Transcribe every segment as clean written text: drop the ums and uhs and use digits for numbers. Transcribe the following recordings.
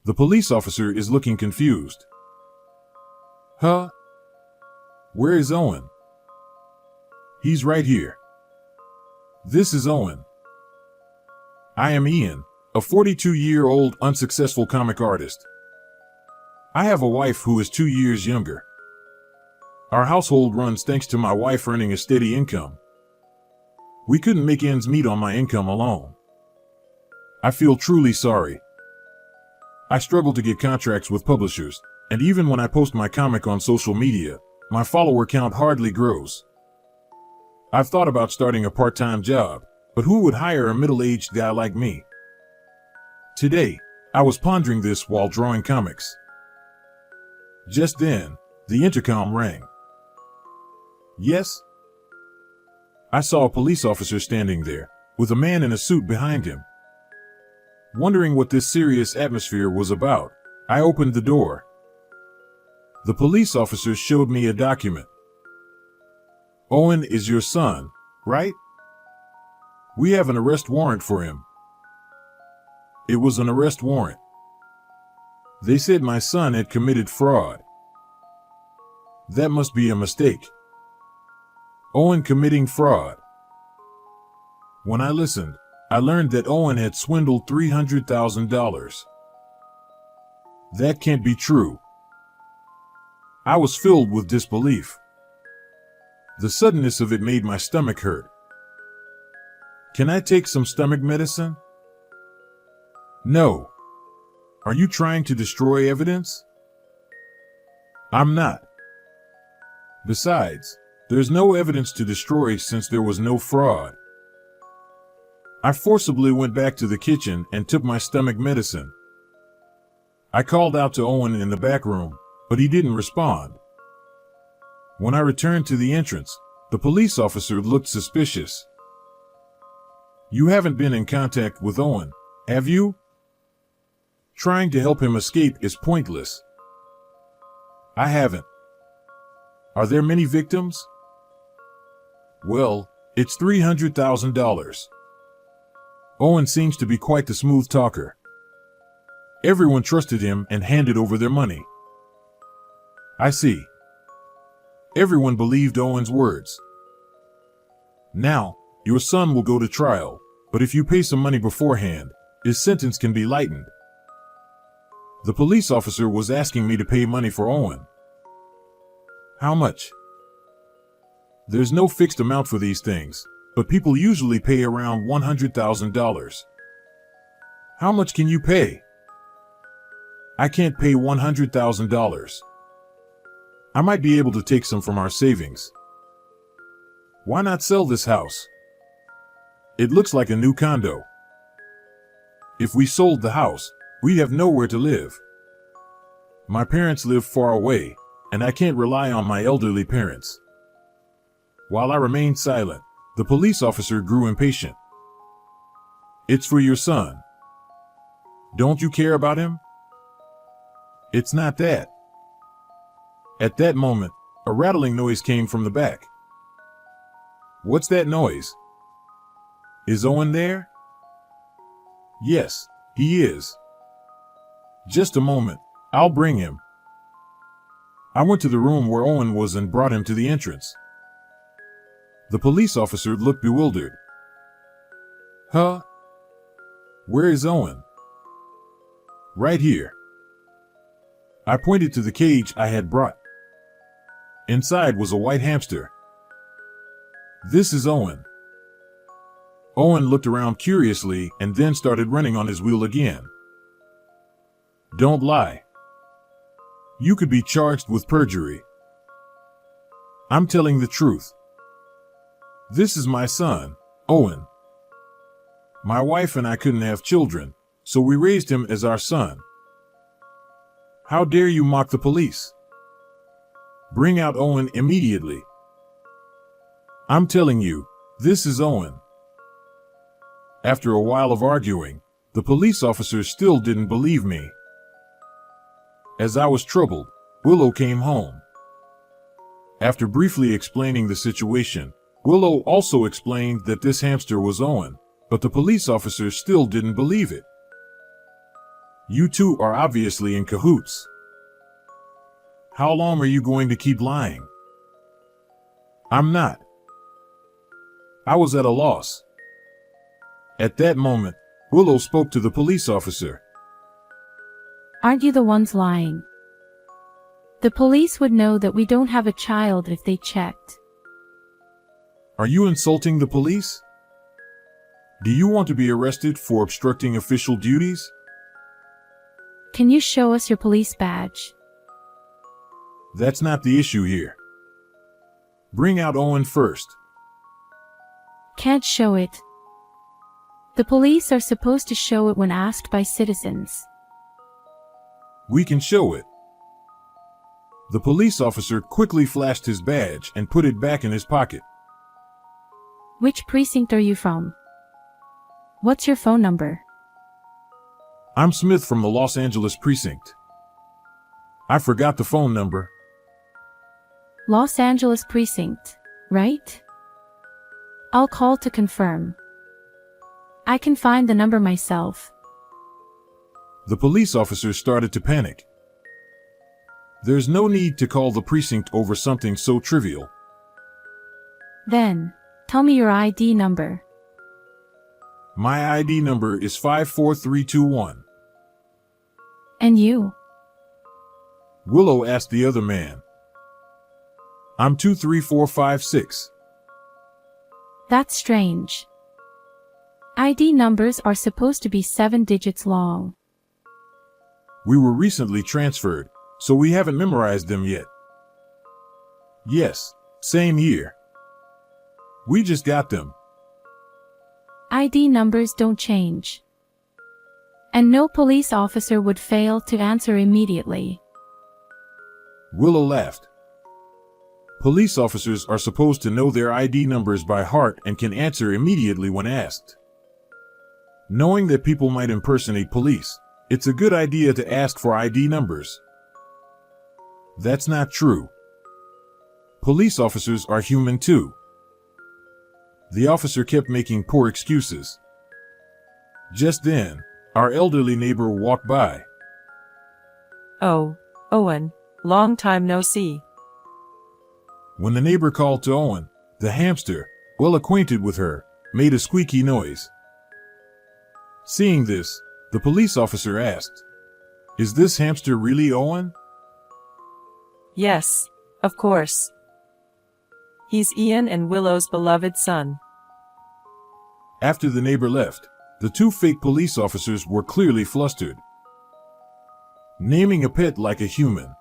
The police officer is looking confused. Huh? Where is Owen? He's right here. This is Owen. I am Ian, a 42-year-old unsuccessful comic artist. I have a wife who is 2 years younger. Our household runs thanks to my wife earning a steady income. We couldn't make ends meet on my income alone. I feel truly sorry. I struggle to get contracts with publishers, and even when I post my comic on social media, my follower count hardly grows. I've thought about starting a part-time job, but who would hire a middle-aged guy like me? Today, I was pondering this while drawing comics. Just then, the intercom rang. Yes? I saw a police officer standing there, with a man in a suit behind him. Wondering what this serious atmosphere was about, I opened the door. The police officer showed me a document. Owen is your son, right? We have an arrest warrant for him. It was an arrest warrant. They said my son had committed fraud. That must be a mistake. Owen committing fraud. When I listened, I learned that Owen had swindled $300,000. That can't be true. I was filled with disbelief. The suddenness of it made my stomach hurt. Can I take some stomach medicine? No. Are you trying to destroy evidence? I'm not. Besides, there's no evidence to destroy since there was no fraud. I forcibly went back to the kitchen and took my stomach medicine. I called out to Owen in the back room, but he didn't respond. When I returned to the entrance, the police officer looked suspicious. You haven't been in contact with Owen, have you? Trying to help him escape is pointless. I haven't. Are there many victims? Well, it's $300,000. Owen seems to be quite the smooth talker. Everyone trusted him and handed over their money. I see. Everyone believed Owen's words. Now, your son will go to trial, but if you pay some money beforehand, his sentence can be lightened. The police officer was asking me to pay money for Owen. How much? There's no fixed amount for these things, but people usually pay around $100,000. How much can you pay? I can't pay $100,000. I might be able to take some from our savings. Why not sell this house? It looks like a new condo. If we sold the house, we'd have nowhere to live. My parents live far away, and I can't rely on my elderly parents. While I remained silent, the police officer grew impatient. It's for your son. Don't you care about him? It's not that. At that moment, a rattling noise came from the back. What's that noise? Is Owen there? Yes, he is. Just a moment, I'll bring him. I went to the room where Owen was and brought him to the entrance. The police officer looked bewildered. Huh? Where is Owen? Right here. I pointed to the cage I had brought. Inside was a white hamster. This is Owen. Owen looked around curiously and then started running on his wheel again. Don't lie. You could be charged with perjury. I'm telling the truth. This is my son, Owen. My wife and I couldn't have children, so we raised him as our son. How dare you mock the police? Bring out Owen immediately. I'm telling you, this is Owen. After a while of arguing, the police officers still didn't believe me. As I was troubled, Willow came home. After briefly explaining the situation, Willow also explained that this hamster was Owen, but the police officers still didn't believe it. You two are obviously in cahoots. How long are you going to keep lying? I'm not. I was at a loss. At that moment, Willow spoke to the police officer. Aren't you the ones lying? The police would know that we don't have a child if they checked. Are you insulting the police? Do you want to be arrested for obstructing official duties? Can you show us your police badge? That's not the issue here. Bring out Owen first. Can't show it. The police are supposed to show it when asked by citizens. We can show it. The police officer quickly flashed his badge and put it back in his pocket. Which precinct are you from? What's your phone number? I'm Smith from the Los Angeles precinct. I forgot the phone number. Los Angeles precinct, right? I'll call to confirm. I can find the number myself. The police officer started to panic. There's no need to call the precinct over something so trivial. Then, tell me your ID number. My ID number is 54321. And you? Willow asked the other man. I'm 23456. That's strange. ID numbers are supposed to be 7 digits long. We were recently transferred, so we haven't memorized them yet. Yes, same year. We just got them. ID numbers don't change. And no police officer would fail to answer immediately. Willow laughed. Police officers are supposed to know their ID numbers by heart and can answer immediately when asked. Knowing that people might impersonate police, it's a good idea to ask for ID numbers. That's not true. Police officers are human too. The officer kept making poor excuses. Just then, our elderly neighbor walked by. Oh, Owen, long time no see. When the neighbor called to Owen, the hamster, well acquainted with her, made a squeaky noise. Seeing this, the police officer asked, "Is this hamster really Owen?" Yes, of course. He's Ian and Willow's beloved son. After the neighbor left, the two fake police officers were clearly flustered. Naming a pet like a human.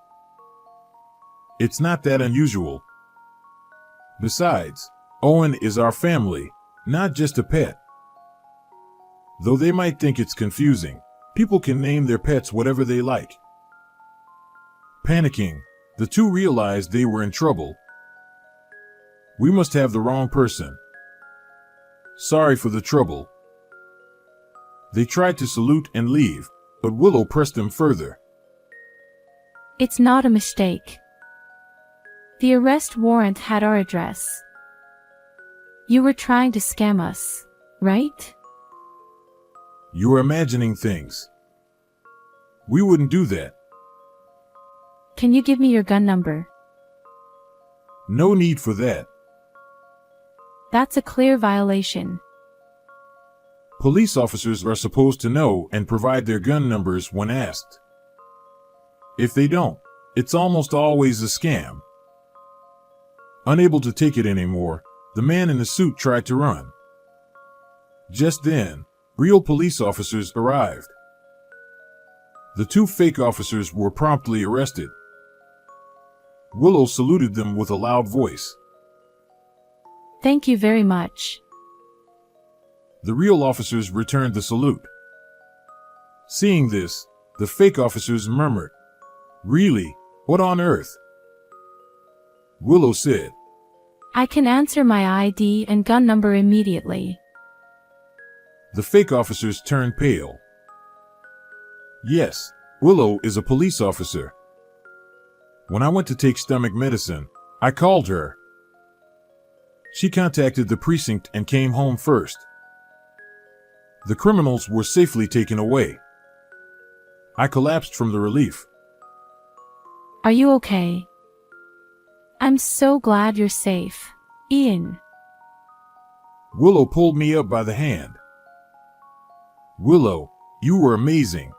It's not that unusual. Besides, Owen is our family, not just a pet. Though they might think it's confusing, people can name their pets whatever they like. Panicking, the two realized they were in trouble. We must have the wrong person. Sorry for the trouble. They tried to salute and leave, but Willow pressed them further. It's not a mistake. The arrest warrant had our address. You were trying to scam us, right? You're imagining things. We wouldn't do that. Can you give me your gun number? No need for that. That's a clear violation. Police officers are supposed to know and provide their gun numbers when asked. If they don't, it's almost always a scam. Unable to take it anymore, the man in the suit tried to run. Just then, real police officers arrived. The two fake officers were promptly arrested. Willow saluted them with a loud voice. Thank you very much. The real officers returned the salute. Seeing this, the fake officers murmured, "Really? What on earth?" Willow said, I can answer my ID and gun number immediately. The fake officers turned pale. Yes, Willow is a police officer. When I went to take stomach medicine, I called her. She contacted the precinct and came home first. The criminals were safely taken away. I collapsed from the relief. Are you okay? I'm so glad you're safe, Ian. Willow pulled me up by the hand. Willow, you were amazing.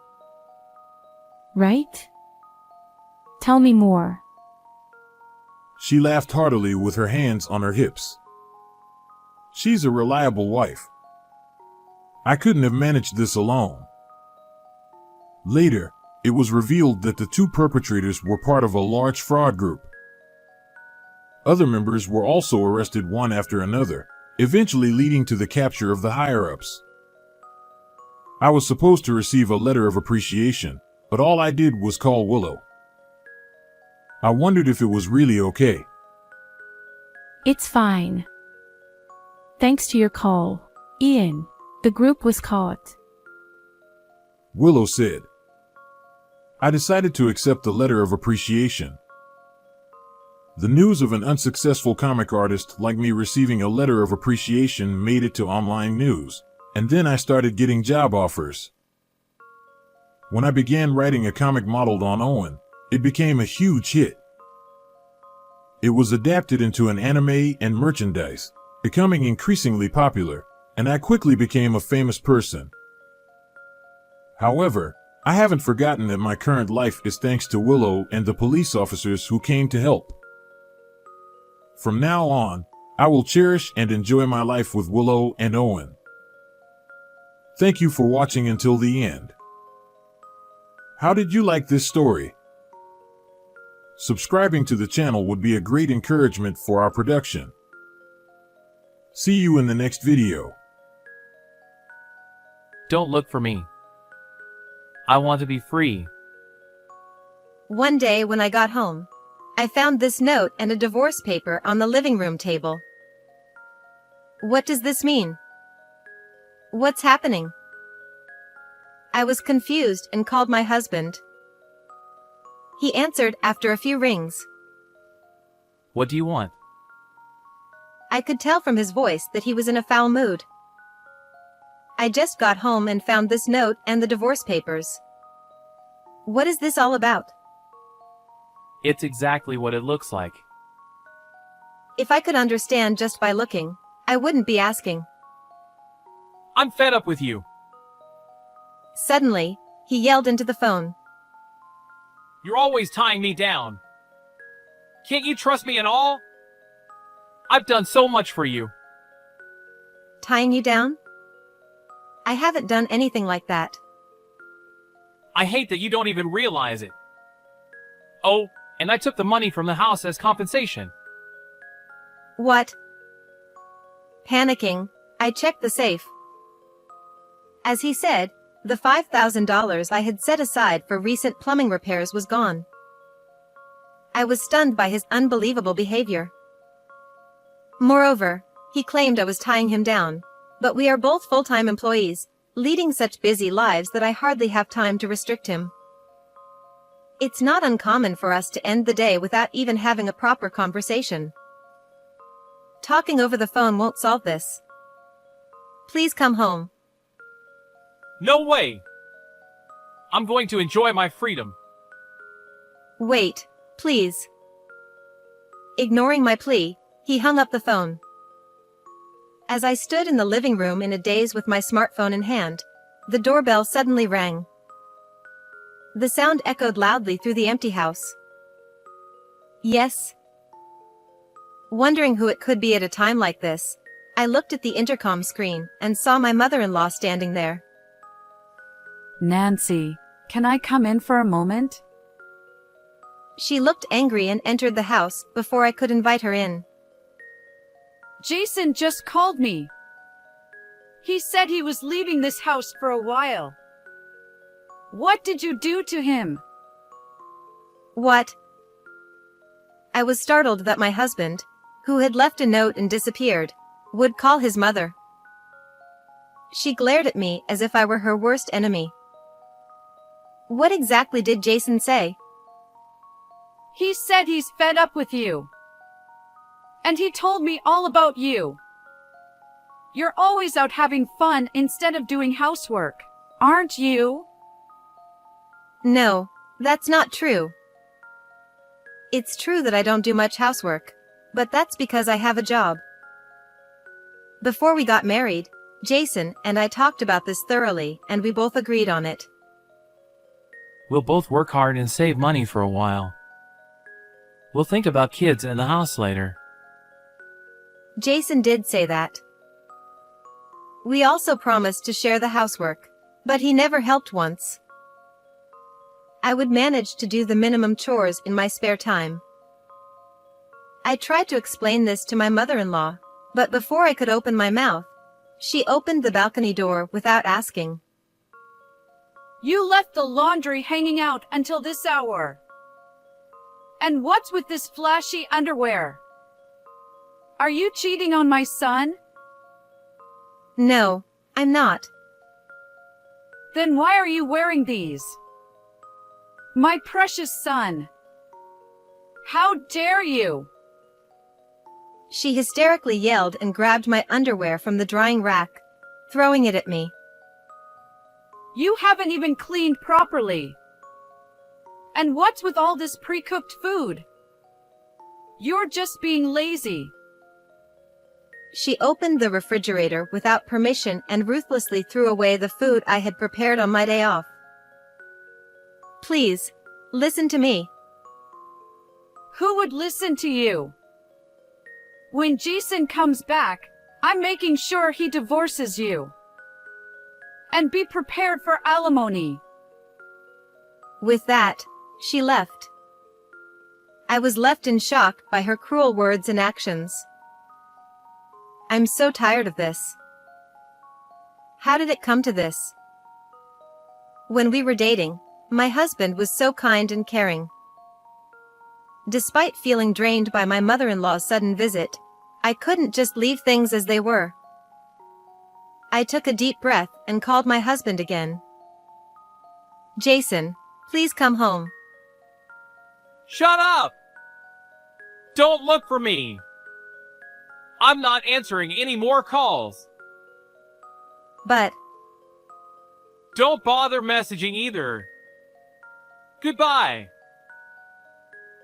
Right? Tell me more. She laughed heartily with her hands on her hips. She's a reliable wife. I couldn't have managed this alone. Later, it was revealed that the two perpetrators were part of a large fraud group. Other members were also arrested one after another, eventually leading to the capture of the higher-ups. I was supposed to receive a letter of appreciation, but all I did was call Willow. I wondered if it was really okay. It's fine. Thanks to your call, Ian. The group was caught. Willow said. I decided to accept the letter of appreciation. The news of an unsuccessful comic artist like me receiving a letter of appreciation made it to online news, and then I started getting job offers. When I began writing a comic modeled on Owen, it became a huge hit. It was adapted into an anime and merchandise, becoming increasingly popular, and I quickly became a famous person. However, I haven't forgotten that my current life is thanks to Willow and the police officers who came to help. From now on, I will cherish and enjoy my life with Willow and Owen. Thank you for watching until the end. How did you like this story? Subscribing to the channel would be a great encouragement for our production. See you in the next video. Don't look for me. I want to be free. One day when I got home, I found this note and a divorce paper on the living room table. What does this mean? What's happening? I was confused and called my husband. He answered after a few rings. What do you want? I could tell from his voice that he was in a foul mood. I just got home and found this note and the divorce papers. What is this all about? It's exactly what it looks like. If I could understand just by looking, I wouldn't be asking. I'm fed up with you. Suddenly, he yelled into the phone. You're always tying me down. Can't you trust me at all? I've done so much for you. Tying you down? I haven't done anything like that. I hate that you don't even realize it. Oh, and I took the money from the house as compensation. What? Panicking, I checked the safe. As he said, the $5,000 I had set aside for recent plumbing repairs was gone. I was stunned by his unbelievable behavior. Moreover, he claimed I was tying him down, but we are both full-time employees, leading such busy lives that I hardly have time to restrict him. It's not uncommon for us to end the day without even having a proper conversation. Talking over the phone won't solve this. Please come home. No way! I'm going to enjoy my freedom. Wait, please. Ignoring my plea, he hung up the phone. As I stood in the living room in a daze with my smartphone in hand, the doorbell suddenly rang. The sound echoed loudly through the empty house. Yes. Wondering who it could be at a time like this, I looked at the intercom screen and saw my mother-in-law standing there. Nancy, can I come in for a moment? She looked angry and entered the house before I could invite her in. Jason just called me. He said he was leaving this house for a while. What did you do to him? What? I was startled that my husband, who had left a note and disappeared, would call his mother. She glared at me as if I were her worst enemy. What exactly did Jason say? He said he's fed up with you. And he told me all about you. You're always out having fun instead of doing housework, aren't you? No, that's not true. It's true that I don't do much housework, but that's because I have a job. Before we got married, Jason and I talked about this thoroughly, and we both agreed on it. We'll both work hard and save money for a while. We'll think about kids and the house later. Jason did say that. We also promised to share the housework, but he never helped once. I would manage to do the minimum chores in my spare time. I tried to explain this to my mother-in-law, but before I could open my mouth, she opened the balcony door without asking. You left the laundry hanging out until this hour. And what's with this flashy underwear? Are you cheating on my son? No, I'm not. Then why are you wearing these? My precious son. How dare you? She hysterically yelled and grabbed my underwear from the drying rack, throwing it at me. You haven't even cleaned properly. And what's with all this pre-cooked food? You're just being lazy. She opened the refrigerator without permission and ruthlessly threw away the food I had prepared on my day off. Please, listen to me. Who would listen to you? When Jason comes back, I'm making sure he divorces you. And be prepared for alimony. With that, she left. I was left in shock by her cruel words and actions. I'm so tired of this. How did it come to this? When we were dating, my husband was so kind and caring. Despite feeling drained by my mother-in-law's sudden visit, I couldn't just leave things as they were. I took a deep breath and called my husband again. Jason, please come home. Shut up! Don't look for me! I'm not answering any more calls. But Don't bother messaging either. Goodbye.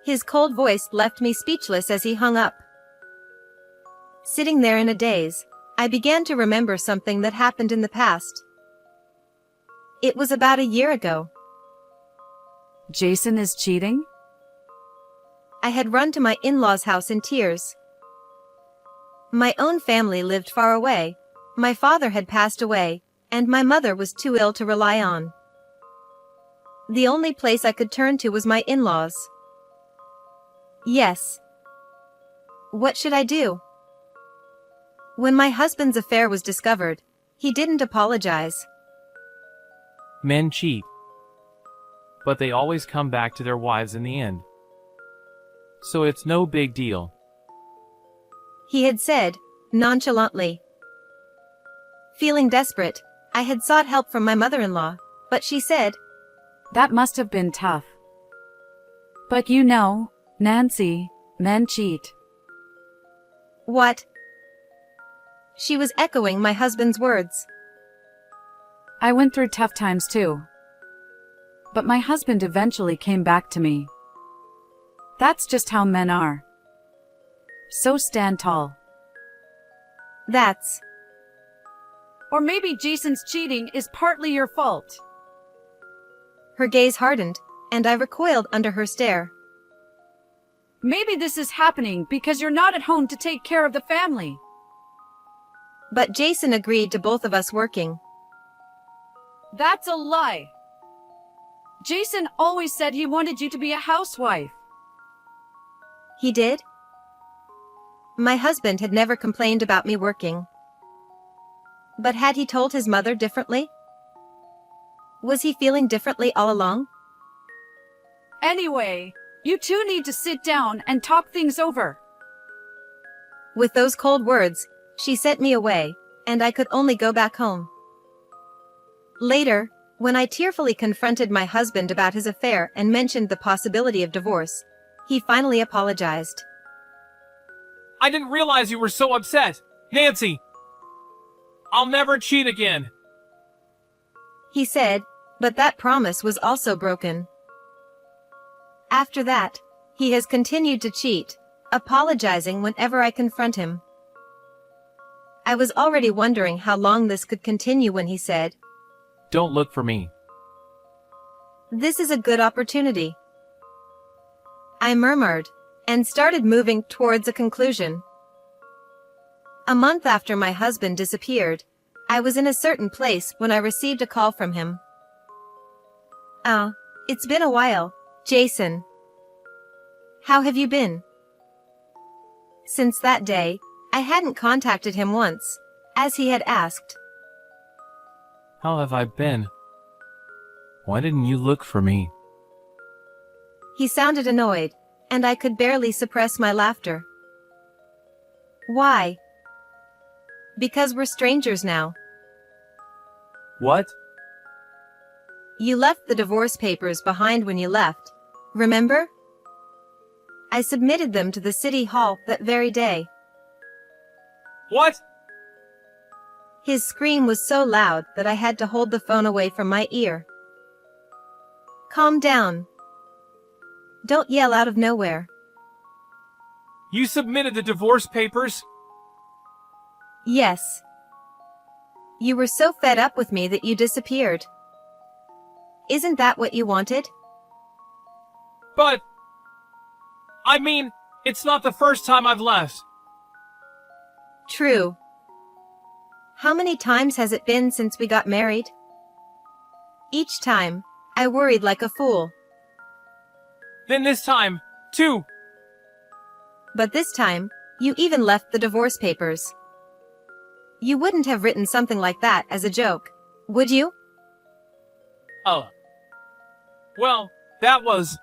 his cold voice left me speechless as he hung up. Sitting there in a daze, I began to remember something that happened in the past. It was about a year ago. Jason is cheating? I had run to my in-laws' house in tears. My own family lived far away, my father had passed away, and my mother was too ill to rely on. The only place I could turn to was my in-laws. Yes. What should I do? When my husband's affair was discovered, he didn't apologize. Men cheat. But they always come back to their wives in the end. So it's no big deal. He had said, nonchalantly. Feeling desperate, I had sought help from my mother-in-law, but she said, That must have been tough. But you know, Nancy, men cheat. What? She was echoing my husband's words. I went through tough times too. But my husband eventually came back to me. That's just how men are. So stand tall. That's. Or maybe Jason's cheating is partly your fault. Her gaze hardened, and I recoiled under her stare. Maybe this is happening because you're not at home to take care of the family. But Jason agreed to both of us working. That's a lie. Jason always said he wanted you to be a housewife. He did? My husband had never complained about me working. But had he told his mother differently? Was he feeling differently all along? Anyway, you two need to sit down and talk things over. With those cold words, she sent me away, and I could only go back home. Later, when I tearfully confronted my husband about his affair and mentioned the possibility of divorce, he finally apologized. I didn't realize you were so upset. Nancy! I'll never cheat again. He said, But that promise was also broken. After that, he has continued to cheat, apologizing whenever I confront him. I was already wondering how long this could continue when he said, Don't look for me. "This is a good opportunity." I murmured, and started moving towards a conclusion. A month after my husband disappeared, I was in a certain place when I received a call from him. It's been a while, Jason. How have you been?" Since that day, I hadn't contacted him once, as he had asked. How have I been? Why didn't you look for me? He sounded annoyed, and I could barely suppress my laughter. Why? Because we're strangers now. What? You left the divorce papers behind when you left, remember? I submitted them to the city hall that very day. What? His scream was so loud that I had to hold the phone away from my ear. Calm down. Don't yell out of nowhere. You submitted the divorce papers? Yes. You were so fed up with me that you disappeared. Isn't that what you wanted? But... I mean, it's not the first time I've left. True. How many times has it been since we got married? Each time, I worried like a fool. Then this time, too. But this time, you even left the divorce papers. You wouldn't have written something like that as a joke, would you? Oh. Well, that was...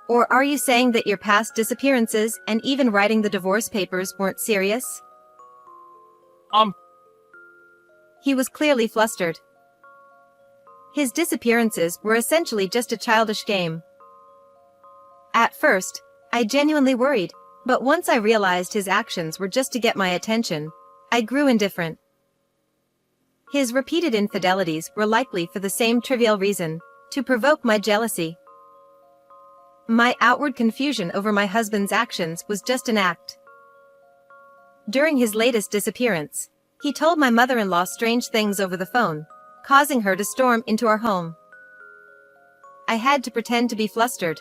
Or are you saying that your past disappearances and even writing the divorce papers weren't serious? He was clearly flustered. His disappearances were essentially just a childish game. At first, I genuinely worried, but once I realized his actions were just to get my attention, I grew indifferent. His repeated infidelities were likely for the same trivial reason, to provoke my jealousy. My outward confusion over my husband's actions was just an act. During his latest disappearance, he told my mother-in-law strange things over the phone, causing her to storm into our home. I had to pretend to be flustered.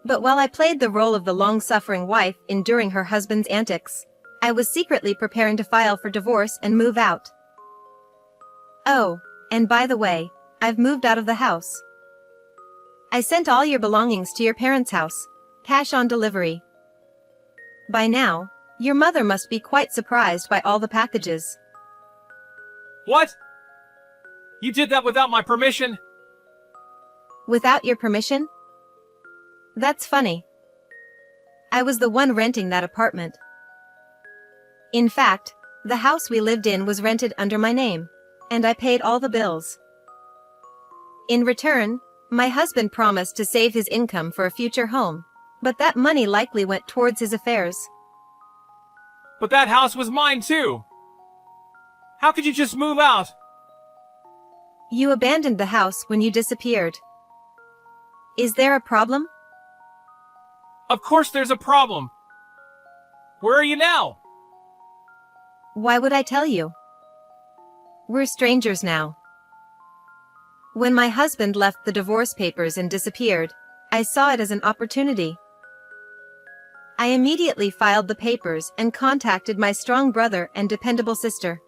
But while I played the role of the long-suffering wife enduring her husband's antics, I was secretly preparing to file for divorce and move out. Oh, and by the way, I've moved out of the house. I sent all your belongings to your parents' house, cash on delivery. By now, your mother must be quite surprised by all the packages. What? You did that without my permission? Without your permission? That's funny. I was the one renting that apartment. In fact, the house we lived in was rented under my name, and I paid all the bills. In return, my husband promised to save his income for a future home, but that money likely went towards his affairs. But that house was mine too! How could you just move out? You abandoned the house when you disappeared. Is there a problem? Of course there's a problem! Where are you now? Why would I tell you? We're strangers now. When my husband left the divorce papers and disappeared, I saw it as an opportunity. I immediately filed the papers and contacted my strong brother and dependable sister.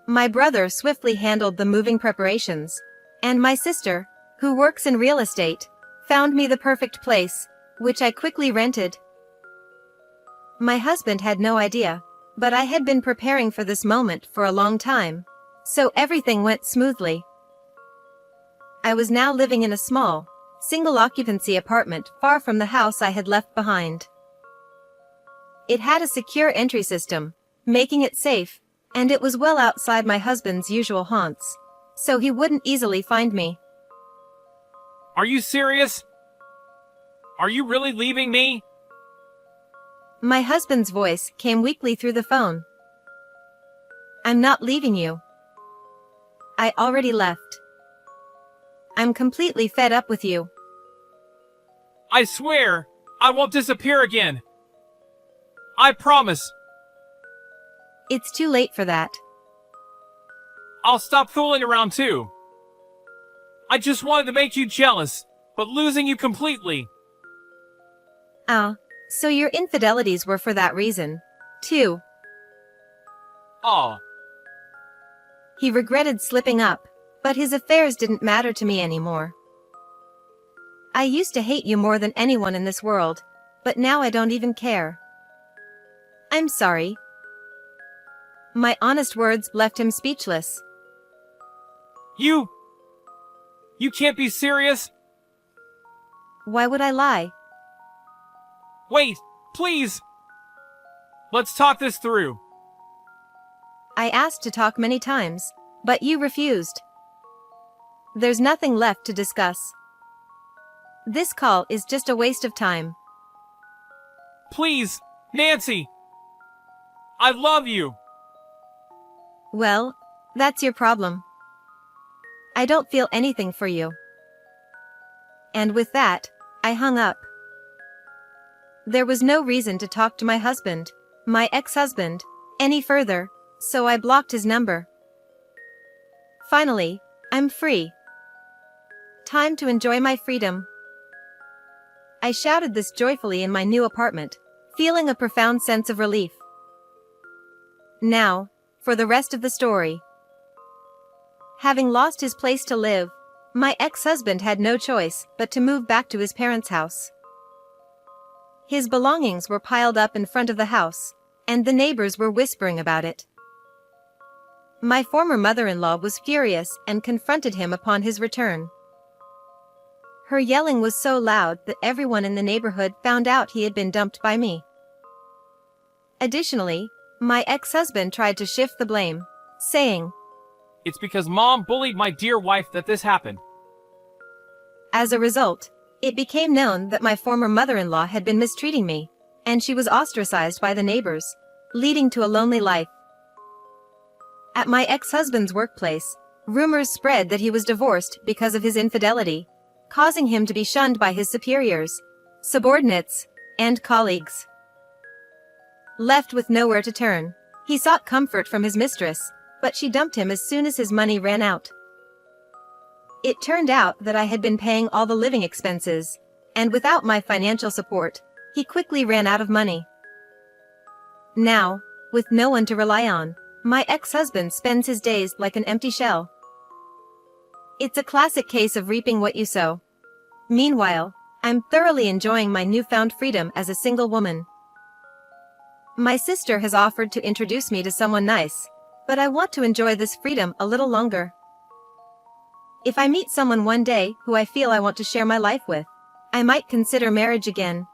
My brother swiftly handled the moving preparations, and my sister, who works in real estate, found me the perfect place, which I quickly rented. My husband had no idea, but I had been preparing for this moment for a long time, so everything went smoothly. I was now living in a small, single-occupancy apartment far from the house I had left behind. It had a secure entry system, making it safe, and it was well outside my husband's usual haunts, so he wouldn't easily find me. Are you serious? Are you really leaving me? My husband's voice came weakly through the phone. I'm not leaving you. I already left. I'm completely fed up with you. I swear, I won't disappear again. I promise. It's too late for that. I'll stop fooling around too. I just wanted to make you jealous, but losing you completely. Ah, so your infidelities were for that reason, too. Aw, He regretted slipping up, but his affairs didn't matter to me anymore. I used to hate you more than anyone in this world, but now I don't even care. I'm sorry. My honest words left him speechless. you can't be serious? Why would I lie? Wait, please. Let's talk this through. I asked to talk many times, but you refused. There's nothing left to discuss. This call is just a waste of time. Please, Nancy. I love you. Well, that's your problem. I don't feel anything for you. And with that, I hung up. There was no reason to talk to my husband, my ex-husband, any further, so I blocked his number. Finally, I'm free. Time to enjoy my freedom. I shouted this joyfully in my new apartment, feeling a profound sense of relief. Now, for the rest of the story. Having lost his place to live, my ex-husband had no choice but to move back to his parents' house. His belongings were piled up in front of the house, and the neighbors were whispering about it. My former mother-in-law was furious and confronted him upon his return. Her yelling was so loud that everyone in the neighborhood found out he had been dumped by me. Additionally, my ex-husband tried to shift the blame, saying, It's because Mom bullied my dear wife that this happened. As a result, it became known that my former mother-in-law had been mistreating me, and she was ostracized by the neighbors, leading to a lonely life. At my ex-husband's workplace, rumors spread that he was divorced because of his infidelity, causing him to be shunned by his superiors, subordinates, and colleagues. Left with nowhere to turn, he sought comfort from his mistress, but she dumped him as soon as his money ran out. It turned out that I had been paying all the living expenses, and without my financial support, he quickly ran out of money. Now, with no one to rely on, my ex-husband spends his days like an empty shell. It's a classic case of reaping what you sow. Meanwhile, I'm thoroughly enjoying my newfound freedom as a single woman. My sister has offered to introduce me to someone nice, but I want to enjoy this freedom a little longer. If I meet someone one day who I feel I want to share my life with, I might consider marriage again.